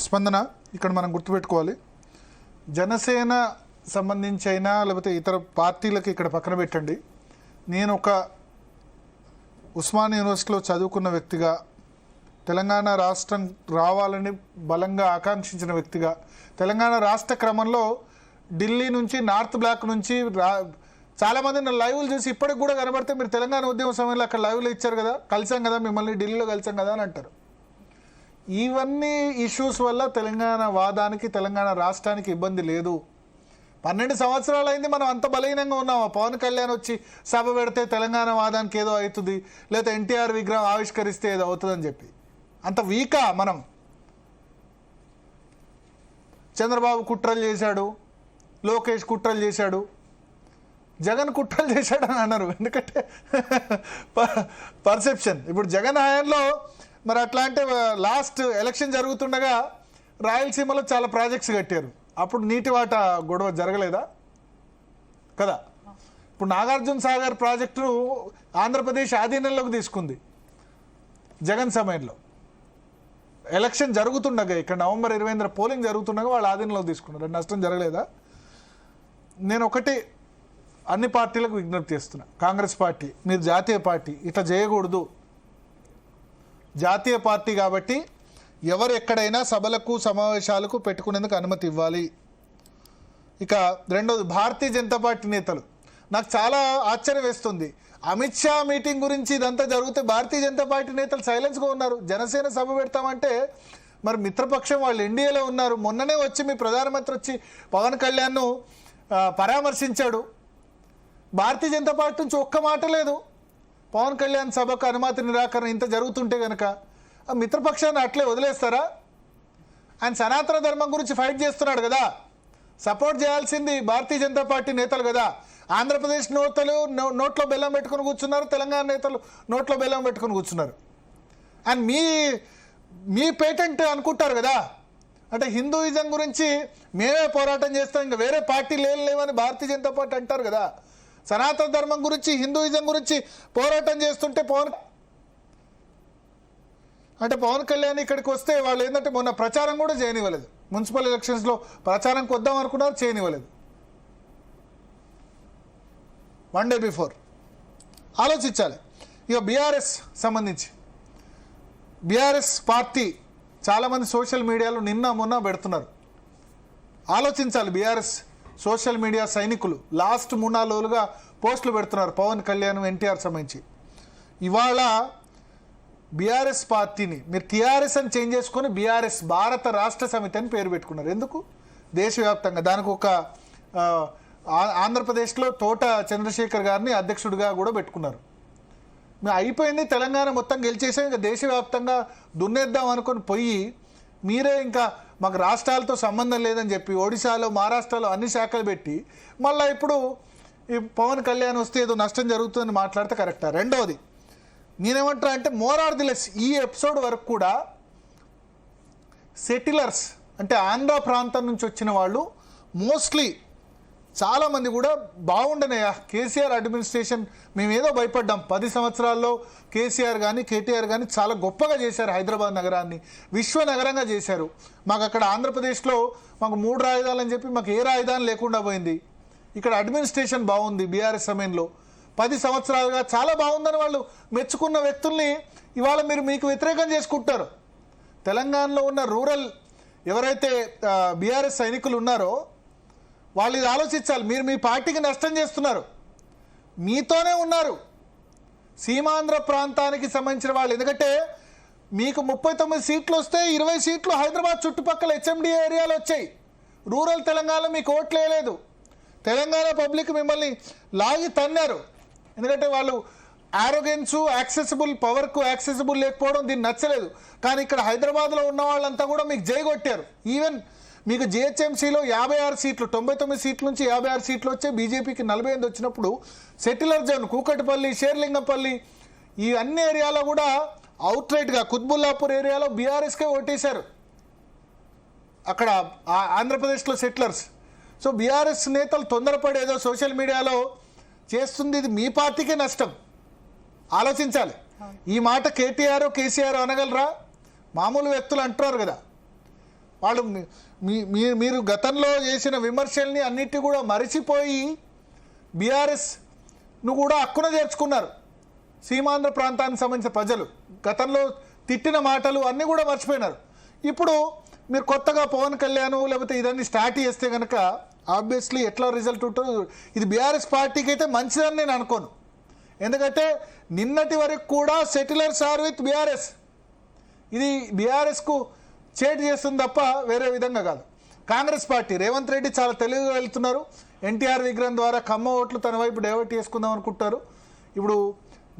స్పందన ఇక్కడ మనం గుర్తుపెట్టుకోవాలి. జనసేన సంబంధించి అయినా లేకపోతే ఇతర పార్టీలకు ఇక్కడ పక్కన పెట్టండి. నేను ఒక ఉస్మానియా యూనివర్సిటీలో చదువుకున్న వ్యక్తిగా, తెలంగాణ రాష్ట్రం రావాలని బలంగా ఆకాంక్షించిన వ్యక్తిగా, తెలంగాణ రాష్ట్ర క్రమంలో ఢిల్లీ నుంచి నార్త్ బ్లాక్ నుంచి చాలామంది నా లైవ్లు చూసి ఇప్పటికి కూడా కనబడితే మీరు తెలంగాణ ఉద్యమ సమయంలో అక్కడ లైవ్లు ఇచ్చారు కదా, కలిసాం కదా, మిమ్మల్ని ఢిల్లీలో కలిసాం కదా అని అంటారు. ఇవన్నీ ఇష్యూస్ వల్ల తెలంగాణ వాదానికి, తెలంగాణ రాష్ట్రానికి ఇబ్బంది లేదు. 12 సంవత్సరాలు అయింది, మనం అంత బలహీనంగా ఉన్నాము. పవన్ కళ్యాణ్ వచ్చి సభ పెడితే తెలంగాణ వాదానికి ఏదో అవుతుంది, లేదా ఎన్టీఆర్ విగ్రహం ఆవిష్కరిస్తే ఏదో అవుతుందని చెప్పి అంత వీకా మనం. చంద్రబాబు కుట్రలు చేశాడు, లోకేష్ కుట్రలు చేశాడు, జగన్ కుట్రలు చేశాడు అని అన్నారు. ఎందుకంటే పర్సెప్షన్. ఇప్పుడు జగన్ హయాంలో మరి అట్లా అంటే లాస్ట్ ఎలక్షన్ జరుగుతుండగా రాయలసీమలో చాలా ప్రాజెక్ట్స్ కట్టారు. అప్పుడు నీటి వాటా గొడవ జరగలేదా కదా? ఇప్పుడు నాగార్జున సాగర్ ప్రాజెక్టు ఆంధ్రప్రదేశ్ ఆధీనంలోకి తీసుకుంది జగన్ సమయంలో. ఎలక్షన్ జరుగుతుండగా, ఇక్కడ నవంబర్ 20 పోలింగ్ జరుగుతుండగా వాళ్ళు ఆధీనంలోకి తీసుకున్నారు. నష్టం జరగలేదా? నేను ఒకటి అన్ని పార్టీలకు విజ్ఞప్తి చేస్తున్నా. కాంగ్రెస్ పార్టీ, మీరు జాతీయ పార్టీ, ఇట్లా చేయకూడదు. జాతీయ పార్టీ కాబట్టి ఎవరు ఎక్కడైనా సభలకు సమావేశాలకు పెట్టుకునేందుకు అనుమతి ఇవ్వాలి. ఇక రెండోది, భారతీయ జనతా పార్టీ నేతలు, నాకు చాలా ఆశ్చర్యం వేస్తుంది. అమిత్ షా మీటింగ్ గురించి ఇదంతా జరిగితే భారతీయ జనతా పార్టీ నేతలు సైలెన్స్గా ఉన్నారు. జనసేన సభ పెడతామంటే మరి మిత్రపక్షం వాళ్ళు ఎన్డీఏలో ఉన్నారు. మొన్ననే వచ్చి మీ ప్రధానమంత్రి వచ్చి పవన్ కళ్యాణ్ను పరామర్శించాడు. భారతీయ జనతా పార్టీ నుంచి ఒక్క మాట లేదు. పవన్ కళ్యాణ్ సభకు అనుమతి నిరాకరణ ఇంత జరుగుతుంటే కనుక ఆ మిత్రపక్షాన్ని అట్లే వదిలేస్తారా? ఆయన సనాతన ధర్మం గురించి ఫైట్ చేస్తున్నాడు కదా, సపోర్ట్ చేయాల్సింది భారతీయ జనతా పార్టీ నేతలు కదా. ఆంధ్రప్రదేశ్ నేతలు నోట్లో బెల్లం పెట్టుకుని కూర్చున్నారు, తెలంగాణ నేతలు నోట్లో బెల్లం పెట్టుకుని కూర్చున్నారు. అండ్ మీ పేటెంట్ అనుకుంటారు కదా. అంటే హిందూయిజం గురించి మేమే పోరాటం చేస్తాం, ఇంకా వేరే పార్టీలు ఏం లేవని భారతీయ జనతా పార్టీ అంటారు కదా. సనాతన ధర్మం గురించి, హిందూయిజం గురించి పోరాటం చేస్తుంటే పవన్ కళ్యాణ్ ఇక్కడికి వస్తే వాళ్ళు ఏంటంటే మొన్న ప్రచారం కూడా చేయనివ్వలేదు. మున్సిపల్ ఎలక్షన్స్లో ప్రచారంకి వద్దాం అనుకున్నారు, చేయనివ్వలేదు. 1 డే బిఫోర్ ఆలోచించాలి. ఇక బీఆర్ఎస్ సంబంధించి, బీఆర్ఎస్ పార్టీ చాలామంది సోషల్ మీడియాలో నిన్న మొన్న పెడుతున్నారు. ఆలోచించాలి. బీఆర్ఎస్ సోషల్ మీడియా సైనికులు లాస్ట్ 3-4 రోజులుగా పోస్టులు పెడుతున్నారు పవన్ కళ్యాణ్, ఎన్టీఆర్ సంబంధించి. ఇవాళ బీఆర్ఎస్ పార్టీని మీరు టీఆర్ఎస్ అని చేంజ్ చేసుకొని బీఆర్ఎస్, భారత రాష్ట్ర సమితి అని పేరు పెట్టుకున్నారు. ఎందుకు? దేశవ్యాప్తంగా దానికి ఒక ఆంధ్రప్రదేశ్లో తోట చంద్రశేఖర్ గారిని అధ్యక్షుడిగా కూడా పెట్టుకున్నారు. మేము అయిపోయింది, తెలంగాణ మొత్తం గెలిచేసాం, ఇంకా దేశవ్యాప్తంగా దున్నేద్దాం అనుకొని పోయి మీరే ఇంకా మాకు రాష్ట్రాలతో సంబంధం లేదని చెప్పి ఒడిశాలో, మహారాష్ట్రలో అన్ని శాఖలు పెట్టి మళ్ళీ ఇప్పుడు ఈ పవన్ కళ్యాణ్ వస్తే ఏదో నష్టం జరుగుతుందని మాట్లాడితే కరెక్టా? రెండవది, నేనేమంటా అంటే మోర్ ఆర్ ది లెస్ ఈ ఎపిసోడ్ వరకు కూడా సెటిలర్స్ అంటే ఆంధ్ర ప్రాంతం నుంచి వచ్చిన వాళ్ళు మోస్ట్లీ చాలామంది కూడా బాగుండనయ్యా కేసీఆర్ అడ్మినిస్ట్రేషన్, మేమేదో భయపడ్డాం. 10 సంవత్సరాల్లో కేసీఆర్ కానీ కేటీఆర్ కానీ చాలా గొప్పగా చేశారు. హైదరాబాద్ నగరాన్ని విశ్వనగరంగా చేశారు. మాకు అక్కడ ఆంధ్రప్రదేశ్లో మాకు 3 రాజధానులు అని చెప్పి మాకు ఏ రాజధాని లేకుండా పోయింది. ఇక్కడ అడ్మినిస్ట్రేషన్ బాగుంది. బీఆర్ఎస్ సమయంలో 10 సంవత్సరాలుగా చాలా బాగుందని వాళ్ళు మెచ్చుకున్న వ్యక్తుల్ని ఇవాళ మీరు మీకు వ్యతిరేకం చేసుకుంటారు. తెలంగాణలో ఉన్న రూరల్ ఎవరైతే బీఆర్ఎస్ సైనికులు ఉన్నారో వాళ్ళు ఇది ఆలోచించాలి. మీరు మీ పార్టీకి నష్టం చేస్తున్నారు, మీతోనే ఉన్నారు సీమాంధ్ర ప్రాంతానికి సంబంధించిన వాళ్ళు. ఎందుకంటే మీకు 39 సీట్లు వస్తే 20 సీట్లు హైదరాబాద్ చుట్టుపక్కల హెచ్ఎండి ఏరియాలో వచ్చాయి. రూరల్ తెలంగాణలో మీకు ఓట్లు వేయలేదు. తెలంగాణ పబ్లిక్ మిమ్మల్ని లాగి తన్నారు. ఎందుకంటే వాళ్ళు ఆరోగెన్సు, యాక్సెసిబుల్ పవర్కు యాక్సెసిబుల్ లేకపోవడం దీన్ని నచ్చలేదు. కానీ ఇక్కడ హైదరాబాద్లో ఉన్న వాళ్ళంతా కూడా మీకు జై కొట్టారు. ఈవెన్ మీకు జిహెచ్ఎంసీలో 56 సీట్లు, 99 సీట్ల నుంచి 56 సీట్లు వచ్చాయి. బీజేపీకి 48 వచ్చినప్పుడు సెటిలర్ జోన్ కూకట్పల్లి, షేర్లింగంపల్లి ఈ అన్ని ఏరియాలో కూడా అవుట్రైట్గా కుత్బుల్లాపూర్ ఏరియాలో బీఆర్ఎస్కే ఓటేశారు అక్కడ ఆంధ్రప్రదేశ్లో సెటిలర్స్. సో బీఆర్ఎస్ నేతలు తొందరపడి ఏదో సోషల్ మీడియాలో చేస్తుంది, ఇది మీ పార్టీకే నష్టం. ఆలోచించాలి. ఈ మాట కేటీఆర్ కేసీఆర్ అనగలరా? మామూలు వ్యక్తులు అంటున్నారు కదా. వాళ్ళు మీరు గతంలో చేసిన విమర్శల్ని అన్నిటి కూడా మరిచిపోయి బీఆర్ఎస్ను కూడా హక్కున చేర్చుకున్నారు. సీమాంధ్ర ప్రాంతానికి సంబంధించిన ప్రజలు గతంలో తిట్టిన మాటలు అన్నీ కూడా మర్చిపోయినారు. ఇప్పుడు మీరు కొత్తగా పవన్ కళ్యాణ్ లేకపోతే ఇదన్నీ స్టార్ట్ చేస్తే కనుక ఆబ్వియస్లీ ఎట్లా రిజల్ట్ ఉంటుందో ఇది బీఆర్ఎస్ పార్టీకి అయితే మంచిదని నేను అనుకోను. ఎందుకంటే నిన్నటి వరకు కూడా సెటిలర్స్ ఆర్ విత్ బీఆర్ఎస్, ఇది బీఆర్ఎస్కు చేటు చేస్తుంది తప్ప వేరే విధంగా కాదు. కాంగ్రెస్ పార్టీ రేవంత్ రెడ్డి చాలా తెలివిగా వెళ్తున్నారు. ఎన్టీఆర్ విగ్రహం ద్వారా ఖమ్మ ఓట్లు తన వైపు డైవర్ట్ చేసుకుందాం అనుకుంటారు. ఇప్పుడు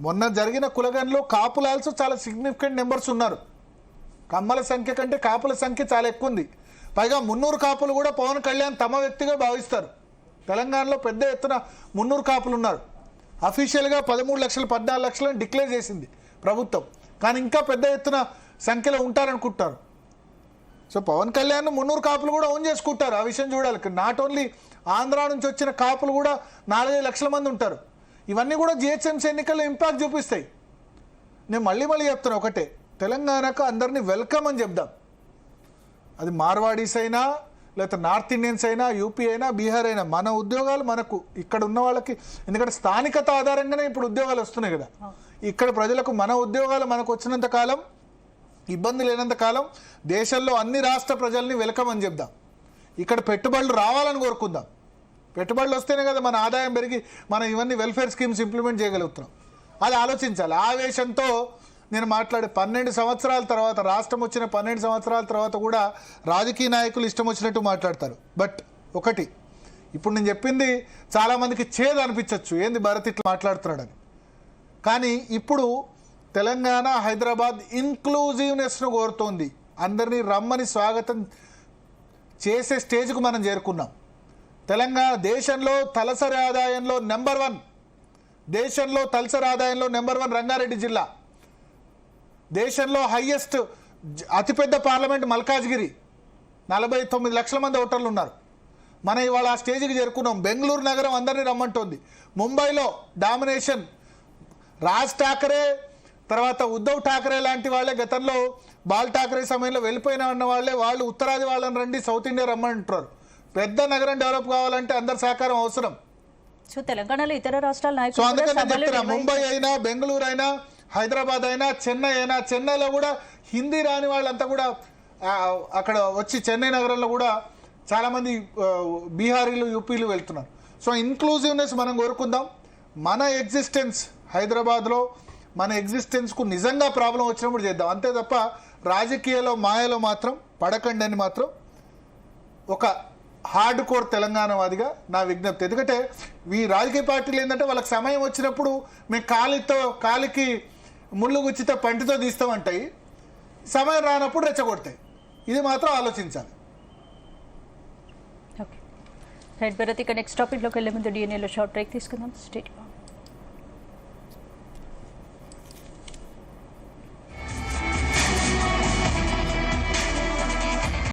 మొన్న జరిగిన కులగన్లో కాపులాల్సి చాలా సిగ్నిఫికెంట్ నెంబర్స్ ఉన్నారు. కమ్మల సంఖ్య కంటే కాపుల సంఖ్య చాలా ఎక్కువ ఉంది. పైగా 300 కాపులు కూడా పవన్ కళ్యాణ్ తమ వ్యక్తిగా భావిస్తారు. తెలంగాణలో పెద్ద ఎత్తున 300 కాపులు ఉన్నారు. అఫీషియల్గా 13 లక్షలు 14 లక్షలను డిక్లేర్ చేసింది ప్రభుత్వం, కానీ ఇంకా పెద్ద ఎత్తున సంఖ్యలో ఉంటారనుకుంటారు. సో పవన్ కళ్యాణ్ 300 కాపులు కూడా ఓన్ చేసుకుంటారు. ఆ విషయం చూడాలి. నాట్ ఓన్లీ ఆంధ్ర నుంచి వచ్చిన కాపులు కూడా 4-5 లక్షల మంది ఉంటారు. ఇవన్నీ కూడా జిహెచ్ఎంసీ ఎన్నికల్లో ఇంపాక్ట్ చూపిస్తాయి. నేను మళ్ళీ చెప్తాను ఒకటే, తెలంగాణకు అందరినీ వెల్కమ్ అని చెప్దాం. అది మార్వాడీస్ అయినా లేకపోతే నార్త్ ఇండియన్స్ అయినా యూపీ అయినా బీహార్ అయినా మన ఉద్యోగాలు మనకు ఇక్కడ ఉన్న వాళ్ళకి, ఎందుకంటే స్థానికత ఆధారంగానే ఇప్పుడు ఉద్యోగాలు వస్తున్నాయి కదా. ఇక్కడ ప్రజలకు మన ఉద్యోగాలు మనకు వచ్చినంత కాలం, ఇబ్బంది లేనంత కాలం దేశంలో అన్ని రాష్ట్ర ప్రజల్ని వెల్కమ్ అని చెప్దాం. ఇక్కడ పెట్టుబడులు రావాలని కోరుకుందాం. పెట్టుబడులు వస్తేనే కదా మన ఆదాయం పెరిగి మనం ఇవన్నీ వెల్ఫేర్ స్కీమ్స్ ఇంప్లిమెంట్ చేయగలుగుతున్నాం. అది ఆలోచించాలి. ఆవేశంతో నేను మాట్లాడే 12 సంవత్సరాల తర్వాత, రాష్ట్రం వచ్చిన 12 సంవత్సరాల తర్వాత కూడా రాజకీయ నాయకులు ఇష్టం వచ్చినట్టు మాట్లాడతారు. బట్ ఒకటి, ఇప్పుడు నేను చెప్పింది చాలామందికి చేదు అనిపించవచ్చు, ఏంది భరత్ ఇట్లా మాట్లాడుతున్నాడని. కానీ ఇప్పుడు తెలంగాణ హైదరాబాద్ ఇంక్లూజివ్నెస్ను కోరుతోంది. అందరినీ రమ్మని స్వాగతం చేసే స్టేజ్కు మనం చేరుకున్నాం. తెలంగాణ దేశంలో తలసరి ఆదాయంలో నెంబర్ 1, దేశంలో తలసరి ఆదాయంలో నెంబర్ 1 రంగారెడ్డి జిల్లా. దేశంలో హైయెస్ట్ అతిపెద్ద పార్లమెంట్ మల్కాజ్గిరి, 49 లక్షల మంది ఓటర్లు ఉన్నారు. మనం ఇవాళ ఆ స్టేజ్కి చేరుకున్నాం. బెంగళూరు నగరం అందరినీ రమ్మంటోంది. ముంబైలో డామినేషన్ రాజ్ ఠాకరే తర్వాత ఉద్ధవ్ ఠాకరే లాంటి వాళ్ళే, గతంలో బాల్ ఠాకరే సమయంలో వెళ్ళిపోయిన ఉన్న వాళ్ళే వాళ్ళు ఉత్తరాది వాళ్ళని రండి సౌత్ ఇండియా రమ్మంటారు. పెద్ద నగరం డెవలప్ కావాలంటే అందరి సహకారం అవసరం. సో తెలంగాణలో ఇతర రాష్ట్రాల నాయకులు, సో అందుకని నేను చెప్తున్నా, ముంబై అయినా బెంగళూరు అయినా హైదరాబాద్ అయినా చెన్నై అయినా, చెన్నైలో కూడా హిందీ రాని వాళ్ళంతా కూడా అక్కడ వచ్చి చెన్నై నగరంలో కూడా చాలామంది బీహారీలు యూపీలు వెళ్తున్నారు. సో ఇన్క్లూజివ్నెస్ మనం కోరుకుందాం. మన ఎగ్జిస్టెన్స్ హైదరాబాద్లో మన ఎగ్జిస్టెన్స్కు నిజంగా ప్రాబ్లం వచ్చినప్పుడు చేద్దాం. అంతే తప్ప రాజకీయాల్లో మాయలో మాత్రం పడకండి అని మాత్రం ఒక హార్డ్ కోర్ తెలంగాణవాదిగా నా విజ్ఞప్తి. ఎందుకంటే ఈ రాజకీయ పార్టీలు ఏంటంటే వాళ్ళకి సమయం వచ్చినప్పుడు మేము కాలికి ముళ్ళు గుచ్చితే పంటితో తీస్తామంటాయి, సమయం రానప్పుడు రెచ్చగొడతాయి. ఇది మాత్రం ఆలోచించాలి. ఓకే రైట్ భరత్, ఇక నెక్స్ట్ టాపిక్లోకి వెళ్ళే ముందు డిఎన్ఏలో షార్ట్ బ్రేక్ తీసుకుందాం. స్టేట్